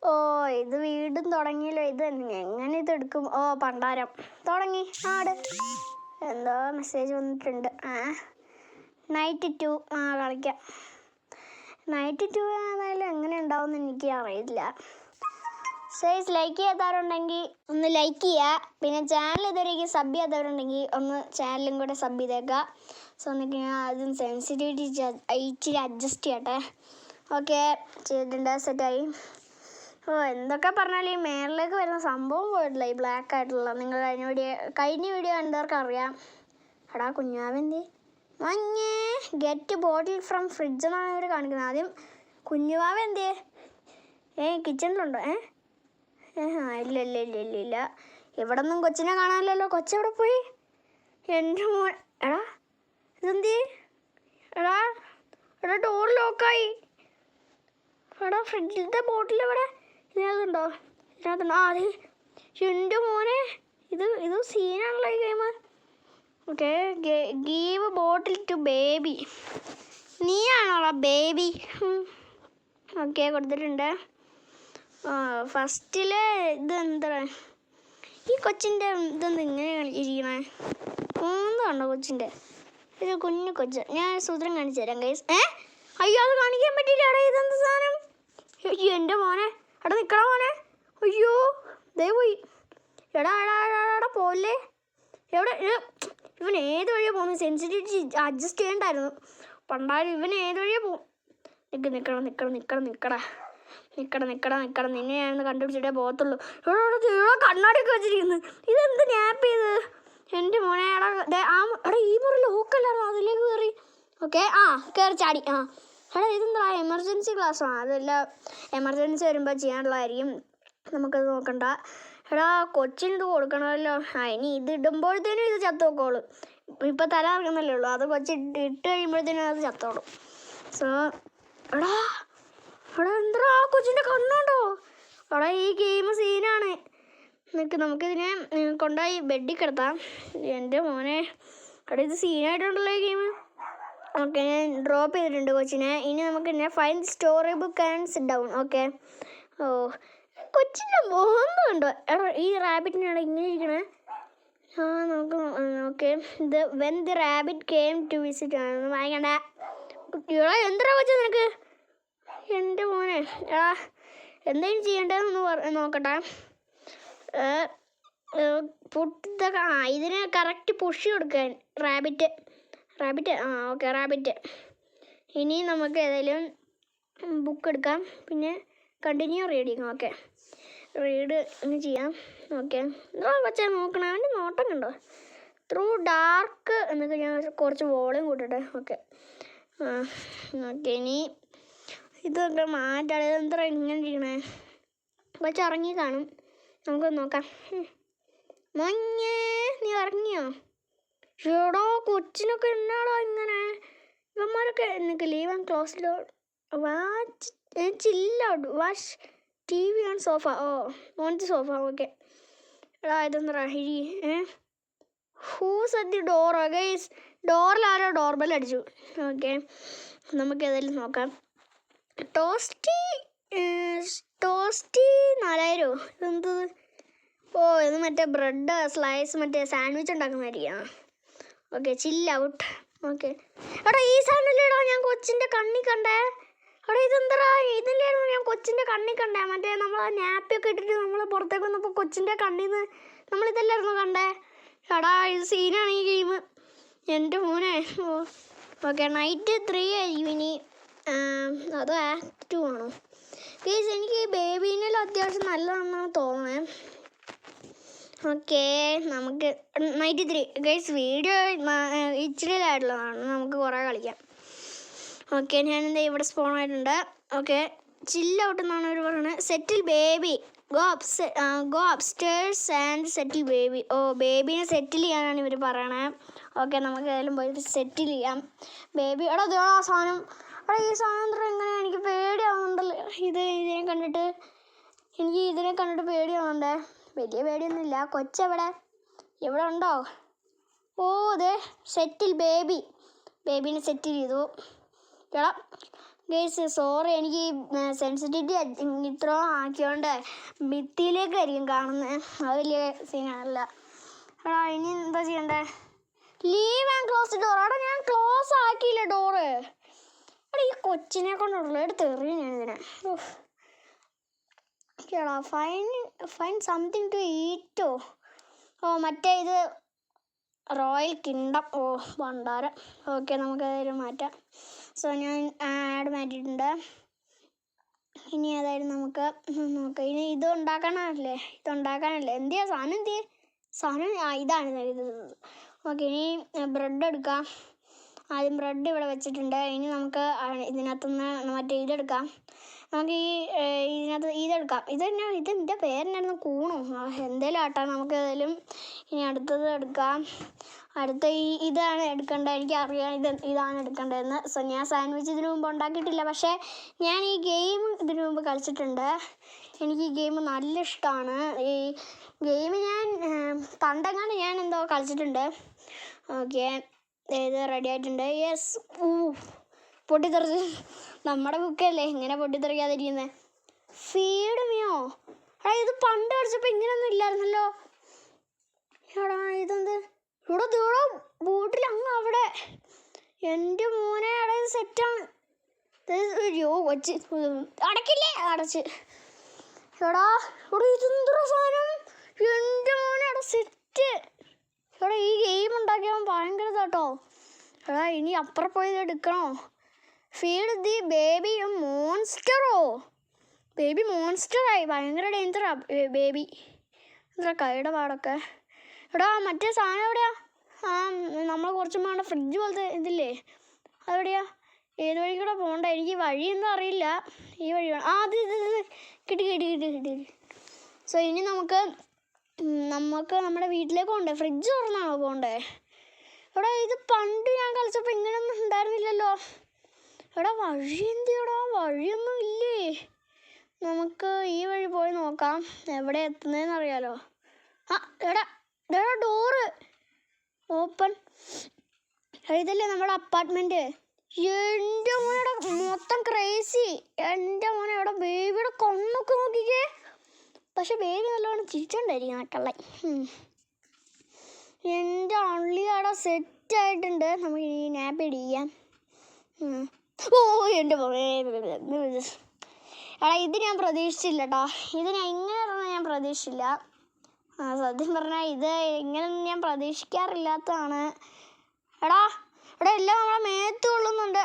ഓ ഇത് വീണ്ടും തുടങ്ങിയല്ലോ. ഇത് എങ്ങനെ ഇതെടുക്കും? ഓ പണ്ടാരം തുടങ്ങി ആട്. എന്തോ മെസ്സേജ് വന്നിട്ടുണ്ട്. നൈറ്റ് 2 കളിക്കാം. നൈറ്റ് 2 ആണെങ്കിലും എങ്ങനെ ഉണ്ടാവും എനിക്ക് അറിയില്ല. ലൈക്ക് ചെയ്യാത്തവരുണ്ടെങ്കിൽ ഒന്ന് ലൈക്ക് ചെയ്യുക. പിന്നെ ചാനൽ ഇതുവരെയ്ക്ക് സബ് ചെയ്യാത്തവരുണ്ടെങ്കിൽ ഒന്ന് ചാനലും കൂടെ സബ് ചെയ്തേക്കുക. സോ എന്നിട്ട് ഞാൻ ആദ്യം സെൻസിറ്റിവിറ്റി ഇച്ചിരി അഡ്ജസ്റ്റ് ചെയ്യട്ടെ. ഓക്കെ, ചെയ്തിട്ടുണ്ട്. സെറ്റായി. ഓ എന്തൊക്കെ പറഞ്ഞാൽ ഈ മേളിലേക്ക് വരുന്ന സംഭവം പോയിട്ടില്ല, ഈ ബ്ലാക്ക് ആയിട്ടുള്ള. നിങ്ങൾ കഴിഞ്ഞ വീഡിയോ കണ്ടവർക്ക് അറിയാം. എടാ കുഞ്ഞാവെന്തി മഞ്ഞേ ഗെറ്റ് ബോട്ടിൽ ഫ്രം ഫ്രിഡ്ജ് എന്നാണ് ഇവർ കാണിക്കുന്നത്. ആദ്യം കുഞ്ഞുവാവ എന്തേ കിച്ചണിലുണ്ടോ? ഇല്ല ഇല്ല ഇല്ല ഇല്ല ഇല്ല ഇവിടെ ഒന്നും കൊച്ചിനെ കാണാനില്ലല്ലോ. കൊച്ചെവിടെ പോയി? എൻ്റെ മോൻ. എടാ ഇതെന്തേ? എടാ എടാ ഡോർ ലോക്കായി. എടാ ഫ്രിഡ്ജിലത്തെ ബോട്ടിൽ ഇവിടെ ഇതിനകത്തുണ്ടോ? അതെ എൻ്റെ മോനെ, ഇത് സീനാണല്ലോ ഈ game. Okay, give bottle to baby. നീയാണോടാ ബേബി? ഓക്കെ, കൊടുത്തിട്ടുണ്ട്. ഫസ്റ്റിലെ ഇത് എന്താ ഈ കൊച്ചിൻ്റെ ഇതെന്ത് ഇങ്ങനെ ഇരിക്കണേ? കണ്ടോ കൊച്ചിൻ്റെ? ഒരു കുഞ്ഞു കൊച്ച്. ഞാൻ സൂത്രം കാണിച്ചു തരാം ഗൈസ്. അയ്യോ അത് കാണിക്കാൻ പറ്റില്ല. എടാ ഇതെന്ത് സാധനം? അയ്യോ എൻ്റെ മോനെ. എടാ നിൽക്കണ മോനെ. അയ്യോ ദേ പോയി. എടാ എടാ എടാ എടാ പോലെ എവിടെ? ഇവൻ ഏത് വഴിയാണ് പോകുന്നത്? Sensitivity adjust ചെയ്യണ്ടായിരുന്നു. പണ്ടാലും ഇവൻ ഏത് വഴിയാണ് പോകും? നിൽക്കട നിന്നെ ഞാനൊന്ന് കണ്ടുപിടിച്ചിട്ടേ പോകത്തുള്ളൂ. കണ്ണാടിയൊക്കെ വെച്ചിരിക്കുന്നു. ഇതെന്ത് നാപ്പ് ചെയ്ത്? എൻ്റെ മോനെ. എടാ ഈ മുറി ലോക്കല്ലായിരുന്നു, അതിലേക്ക് കയറി. ഓക്കെ, കയറി ചാടി. എടാ ഇതെന്താ എമർജൻസി ക്ലാസ്സാണ്. അതെല്ലാം എമർജൻസി വരുമ്പോൾ ചെയ്യാനുള്ളതായിരിക്കും, നമുക്കത് നോക്കണ്ട. എടാ കൊച്ചിനിത് കൊടുക്കണമല്ലോ. ഇനി ഇത് ഇടുമ്പോഴത്തേനും ഇത് ചത്തോക്കോളൂ. ഇപ്പം തല ഇറങ്ങുന്നല്ലേ ഉള്ളൂ. അത് കൊച്ചി ഇട്ട് കഴിയുമ്പോഴത്തേനും അത് ചത്തോളും. സോ എടാ എന്താ കൊച്ചിൻ്റെ കണ്ണുണ്ടോ? എടാ ഈ ഗെയിം സീനാണ്. നമുക്കിതിനെ കൊണ്ടുപോയി ബെഡിൽ കിടത്താം. എൻ്റെ മോനെ. എടാ ഇത് സീനായിട്ടുണ്ടല്ലോ ഈ ഗെയിം. ഓക്കെ, ഞാൻ ഡ്രോപ്പ് ചെയ്തിട്ടുണ്ട് കൊച്ചിനെ. ഇനി നമുക്ക് fine story book and sit down. Okay. ഓ കൊച്ചിൻ്റെ മോഹമുണ്ടോ? എടാ ഈ റാബിറ്റിനാണ് ഇങ്ങനെ ഇരിക്കണേ. നമുക്ക് ഓക്കെ. ഇത് when the rabbit came to visit ആണ് വായിക്കണ്ട. എടാ എന്തിനാ കൊച്ചു നിനക്ക്? എൻ്റെ മോനെ. എടാ എന്തെങ്കിലും ചെയ്യേണ്ടതെന്ന് നോക്കട്ടെ. ഇതിന് കറക്റ്റ് പുഷ് കൊടുക്കാൻ. റാബിറ്റ്. Okay rabbit. ഇനി നമുക്ക് ഏതെങ്കിലും ബുക്ക് എടുക്കാം. പിന്നെ കണ്ടിന്യൂ റീഡ് ചെയ്യാം. ഓക്കെ, റീഡ് ഇനി ചെയ്യാം. ഓക്കെ, കൊച്ചാ നോക്കണം. അവൻ്റെ നോട്ടം കണ്ടോ? ത്രൂ ഡാർക്ക് എന്നൊക്കെ ഞാൻ കുറച്ച് വോളിയം കൂട്ടട്ടെ. ഓക്കെ. ഇനി ഇതൊക്കെ മാറ്റാതെ എന്താ ഇങ്ങനെ ഇരിക്കണേ? കൊച്ച് ഇറങ്ങി കാണും. നമുക്കൊന്ന് നോക്കാം. മഞ്ഞേ നീ ഇറങ്ങിയോ? ഷേടോ കൊച്ചിനൊക്കെ എന്നാടോ ഇങ്ങനെ? ഇവന്മാരൊക്കെ എന്നൊക്കെ leave and close watch chill out watch T V on sofa. On the sofa. Okay. എടാ ഇതെന്താ ഹിരി? Who's at the door? Guys ഡോറിലാരോ ഡോർബെൽ അടിച്ചു. ഓക്കെ, നമുക്ക് ഏതായാലും നോക്കാം. ടോസ്റ്റി 4000. ഇതെന്തത്? ഇത് മറ്റേ ബ്രെഡ് സ്ലൈസ് മറ്റേ സാൻഡ്വിച്ച് ഉണ്ടാക്കുന്നതായിരിക്കാം. Okay, chill out. ഓക്കെ. എടാ ഈ സാധനമല്ലേടാ ഞാൻ കൊച്ചിൻ്റെ കണ്ണിൽ കണ്ടേ? എടാ ഇതെന്താ? ഇതില്ലായിരുന്നു ഞാൻ കൊച്ചിൻ്റെ കണ്ണിൽ കണ്ടേ? മറ്റേ നമ്മൾ നാപ്പിയൊക്കെ ഇട്ടിട്ട് നമ്മൾ പുറത്തേക്ക് വന്നപ്പോൾ കൊച്ചിൻ്റെ കണ്ണിൽ നിന്ന് നമ്മളിതല്ലായിരുന്നു കണ്ടേ? എടാ ഇത് സീനാണ് ഈ ഗെയിം. എൻ്റെ മോനെ. ഓക്കെ, നൈറ്റ് 3 ആയിരിക്കും ഇനി. അതോ ആക്ട് 2 ആണോ? ഗൈസ് എനിക്ക് ഈ ബേബീനെല്ലാം അത്യാവശ്യം നല്ലതാണെന്നാണ് തോന്നുന്നത്. ഓക്കെ, നമുക്ക് നൈറ്റ് 3. ഗൈസ് വീഡിയോ ഇച്ചിരി ആയിട്ടുള്ളതാണ്, നമുക്ക് കുറേ കളിക്കാം. ഓക്കെ, ഞാനെന്താ ഇവിടെ സ്പോൺ ആയിട്ടുണ്ട്. ഓക്കെ, ചില്ലൗട്ട് എന്നാണ് അവർ പറയുന്നത്. Settle baby. Go upstairs and settle baby. ബേബീനെ സെറ്റിൽ ചെയ്യാനാണ് ഇവർ പറയണേ. ഓക്കെ, നമുക്ക് ഏതായാലും പോയി സെറ്റിൽ ചെയ്യാം ബേബി. എടാ ഇതാ സാധനം. എടാ ഈ സാധനം എങ്ങനെയാണ്? എനിക്ക് പേടിയാവുന്നുണ്ടല്ലോ ഇതിനെ കണ്ടിട്ട്. പേടിയാവുന്നുണ്ടേ. വലിയ പേടിയൊന്നുമില്ല. കൊച്ചെവിടെ? ഇവിടെ ഉണ്ടോ? അതെ സെറ്റിൽ ബേബീനെ സെറ്റിൽ ചെയ്തു. എടാ ഗൈസ് സോറി, എനിക്ക് സെൻസിറ്റിവിറ്റി ഇത്ര ആക്കിയോണ്ട് ഭിത്തിയിലേക്കായിരിക്കും കാണുന്നത്. അത് വലിയ സീനല്ല. എടാ ഇനി എന്താ ചെയ്യണ്ടേ? Leave and close door. എടാ ഞാൻ ക്ലോസ് ആക്കിയില്ല ഡോറ്. എടാ ഈ കൊച്ചിനെ കൊണ്ടുള്ള എടുത്ത് എറിയും ഞാൻ ഇതിനെ. കേടാ ഫൈൻ സംതിങ് ടു ഈറ്റോ. ഓ മറ്റേ ഇത് റോയൽ കിങ്ഡം. ഓ ഭണ്ഡാരം. ഓക്കെ, നമുക്ക് അതൊരു മാറ്റാം. സോ ഞാൻ ആഡ് മാറ്റിയിട്ടുണ്ട്. ഇനി ഏതായാലും നമുക്ക് നോക്കാം. ഇനി ഇത് ഉണ്ടാക്കാനല്ലേ എന്തിയാ സാധനം? സാധനം ഇതാണ് ഇത്. ഓക്കെ, ഇനി ബ്രെഡ് എടുക്കാം. ആദ്യം ബ്രെഡ് ഇവിടെ വെച്ചിട്ടുണ്ട്. ഇനി നമുക്ക് ഇതിനകത്തുനിന്ന് മറ്റേ ഇതെടുക്കാം. നമുക്ക് ഇതിനകത്ത് ഇതെടുക്കാം. ഇതിൻ്റെ പേരെന്നായിരുന്നു? കൂണോ എന്തേലും ആട്ടാം. നമുക്ക് ഏതായാലും ഇനി അടുത്തത് എടുക്കാം. അടുത്ത ഇതാണ് എടുക്കേണ്ടത്. എനിക്കറിയാം ഇതാണ് എടുക്കേണ്ടതെന്ന്. സോ ഞാൻ സാൻഡ്വിച്ച് ഇതിനു മുമ്പ് ഉണ്ടാക്കിയിട്ടില്ല, പക്ഷേ ഞാൻ ഈ ഗെയിം ഇതിനു മുമ്പ് കളിച്ചിട്ടുണ്ട്. എനിക്ക് ഈ ഗെയിം നല്ല ഇഷ്ടമാണ്. ഈ ഗെയിം ഞാൻ പണ്ടെങ്ങാണ്ട് ഞാൻ എന്തോ കളിച്ചിട്ടുണ്ട്. ഓക്കെ, ഇത് റെഡി ആയിട്ടുണ്ട്. യെസ്. പൊട്ടിത്തെറിച്ച്. നമ്മുടെ കുക്കല്ലേ ഇങ്ങനെ പൊട്ടിത്തെറിക്കാതിരിക്കുന്നത്. ഫീഡ് മീയോ? എടാ ഇത് പണ്ട് കളിച്ചപ്പോൾ ഇങ്ങനെയൊന്നും ഇല്ലായിരുന്നല്ലോ. എടാ ഇതെന്ത്? ഇവിടെ ദൂരം ബോട്ടിൽ അങ്ങ് അവിടെ. എൻ്റെ മോനെ, എടാ ഇത് സെറ്റാണ്. അയ്യോ കൊച്ച് അടക്കില്ലേ? അടച്ച്. എടാ ഇവിടെ ഇതെന്തൊരു സാധനം? എൻ്റെ മോനെ, എടാ സെറ്റ്. എടാ ഈ ഗെയിം ഉണ്ടാക്കിയവൻ ഭയങ്കര കേട്ടോ. എടാ ഇനി അപ്പുറം പോയി ഇത് എടുക്കണോ? ഫീഡ് ദി ബേബി മോൺസ്റ്ററോ? ബേബി മോൺസ്റ്ററായി. ഭയങ്കര ഡേഞ്ചറാ ബേബി. എന്താ കൈയുടെ പാടൊക്കെ. എടാ മറ്റേ സാധനം എവിടെയാ? നമ്മൾ കുറച്ച് വേണ്ട ഫ്രിഡ്ജ് പോലത്തെ ഇതില്ലേ, അതെവിടെയാ? ഏത് വഴി കൂടെ പോകണ്ട? എനിക്ക് വഴിയൊന്നും അറിയില്ല. ഈ വഴി വേണം. അത് കിട്ടി. സോ ഇനി നമുക്ക് നമ്മുടെ വീട്ടിലേക്ക് പോകണ്ടേ? ഫ്രിഡ്ജ് തുറന്നാണോ പോകണ്ടേ? എടാ ഇത് പണ്ട് ഞാൻ കളിച്ചപ്പോൾ ഇങ്ങനെയൊന്നും ഉണ്ടായിരുന്നില്ലല്ലോ. എടാ വഴി എന്തിയടാ? വഴിയൊന്നും ഇല്ലേ? നമുക്ക് ഈ വഴി പോയി നോക്കാം എവിടെ എത്തുന്നതെന്ന് അറിയാലോ. എടാ ഡോറ് ഓപ്പൺ. ഇതല്ലേ നമ്മുടെ അപ്പാർട്ട്മെൻറ്റ്. എൻ്റെ മോനെ മൊത്തം ക്രേസി. എൻ്റെ മോനെ എവിടെ ബേബിയുടെ കണ്ണൊക്കെ നോക്കിക്കേ. പക്ഷെ ബേബി നല്ലോണം ചിരിച്ചോണ്ടായിരിക്കും ആ കള്ളൻ. എൻ്റെ അള്ളി അവിടെ സെറ്റായിട്ടുണ്ട്. നമുക്ക് ഇനി നാപ്പ് ഇടിക്കാം. ഓ എൻ്റെ മോനെ. എടാ ഇത് ഞാൻ പ്രതീക്ഷിച്ചില്ല കേട്ടോ. ഇത് ഞാൻ ഇങ്ങനെ പറഞ്ഞാൽ ഞാൻ പ്രതീക്ഷിച്ചില്ല. സത്യം പറഞ്ഞാൽ ഇത് ഇങ്ങനെയൊന്നും ഞാൻ പ്രതീക്ഷിക്കാറില്ലാത്തതാണ്. എടാ എല്ലാം നമ്മളെ മേത്ത് കൊള്ളുന്നുണ്ട്.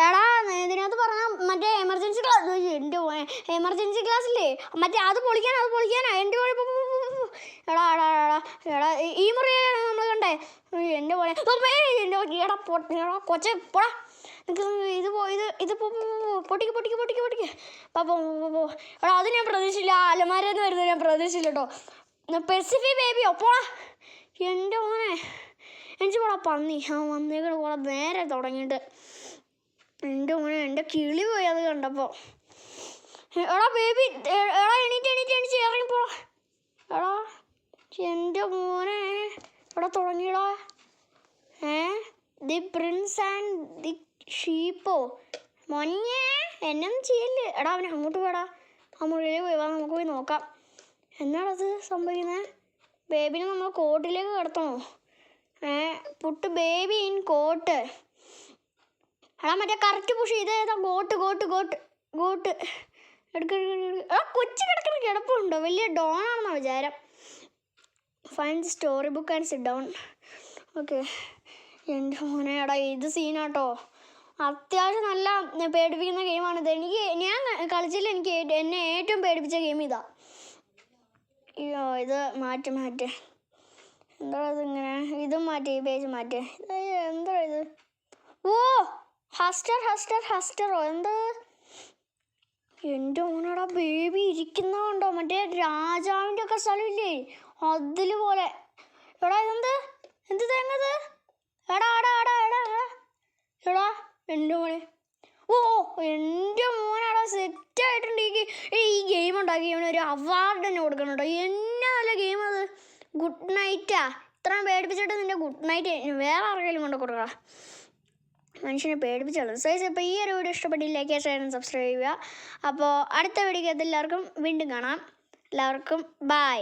എടാ ഇതിനകത്ത് പറഞ്ഞാൽ മറ്റേ എമർജൻസി ക്ലാസ്. എൻ്റെ മോനെ എമർജൻസി ക്ലാസ്സില്ലേ മറ്റേ അത് പൊളിക്കാനാ എൻ്റെ മോനെ. എടാ ഈ മുറിയിലാണ് നമ്മൾ കണ്ടേ. എൻ്റെ മോനെ എടാ കൊച്ചെ പോടാ. ഇത് പൊട്ടിക്ക്. എടാ അത് ഞാൻ പ്രതീക്ഷിച്ചില്ല. അലമാരെന്ന് വരുന്നത് ഞാൻ പ്രതീക്ഷിച്ചില്ല കേട്ടോ. പെസിഫിക് ബേബിയോ പോടാ. എൻ്റെ മോനെ എനിക്ക് പോടാ പന്നി. വന്നേക്കണ കൂടെ നേരെ തുടങ്ങിയിട്ട്. എൻ്റെ മോനെ എൻ്റെ കിളി പോയി അത് കണ്ടപ്പോൾ. എടാ ബേബി എടാ എണീറ്റ് ഇറങ്ങിപ്പോടാ. എടാ എൻ്റെ മോനെ എടാ തുടങ്ങിയടാ. ദി പ്രിൻസ് ആൻഡ് ദി ഷീപ്പോ? മൊഞ്ഞേ എന്നൊന്നും ചെയ്യല്ലേ. എടാ അവനെ അങ്ങോട്ട് പോടാ. ആ മുറിയിൽ പോയി നമുക്ക് പോയി നോക്കാം എന്നാണത് സംഭവിക്കുന്നത്. ബേബിനെ നമ്മൾ കോട്ടിലേക്ക് കിടത്തണോ? Put baby in cot. എടാ മറ്റേ കറക്റ്റ് പുഷ് ചെയ്തേതാ? ഗോട്ട് എടുക്ക. കൊച്ചു കിടക്കുന്ന കിടപ്പുണ്ടോ? വലിയ ഡോണാണെന്നാണ് വിചാരം. Find the story book and sit down. Okay എൻ്റെ മോനെ എടാ ഇത് സീനാട്ടോ. അത്യാവശ്യം നല്ല പേടിപ്പിക്കുന്ന ഗെയിമാണിത്. ഞാൻ കളിച്ചില്ല. എന്നെ ഏറ്റവും പേടിപ്പിച്ച ഗെയിം ഇതാ. അയ്യോ ഇത് മാറ്റ്. എന്താ ഇതിങ്ങനെ? ഇതും മാറ്റി, ഈ പേജ് മാറ്റി. എന്താ ഇത്? ഓ ഹസ്റ്ററോ എന്താ? എൻ്റെ മോനടാ ബേബി ഇരിക്കുന്നതുണ്ടോ? മറ്റേ രാജാവിൻ്റെ ഒക്കെ സ്ഥലമില്ലേ അതിൽ പോലെ. എടാ എന്ത് തേങ്ങത്? എടാ എൻ്റെ മോനെ. ഓ എൻ്റെ മോനടാ സെറ്റായിട്ടുണ്ട്. ഈ ഗെയിം ഉണ്ടാക്കിയവന് ഒരു അവാർഡ് തന്നെ കൊടുക്കണം കേട്ടോ. എന്നാ നല്ല ഗെയിം അത്. ഗുഡ് നൈറ്റാ. ഇത്രയും പേടിപ്പിച്ചിട്ട് നിൻ്റെ ഗുഡ് നൈറ്റ് വേറെ ആർക്കെങ്കിലും കൊണ്ട് കൊടുക്കണം. മനുഷ്യനെ പേടിപ്പിച്ചോളൂ. സൈസ് ഇപ്പോൾ ഈ ഒരു വീഡിയോ ഇഷ്ടപ്പെട്ടില്ല, ലൈക്ക് ഷെയർ സബ്സ്ക്രൈബ് ചെയ്യുക. അപ്പോൾ അടുത്ത വീഡിയോക്ക് എല്ലാവർക്കും വീണ്ടും കാണാം. എല്ലാവർക്കും ബൈ.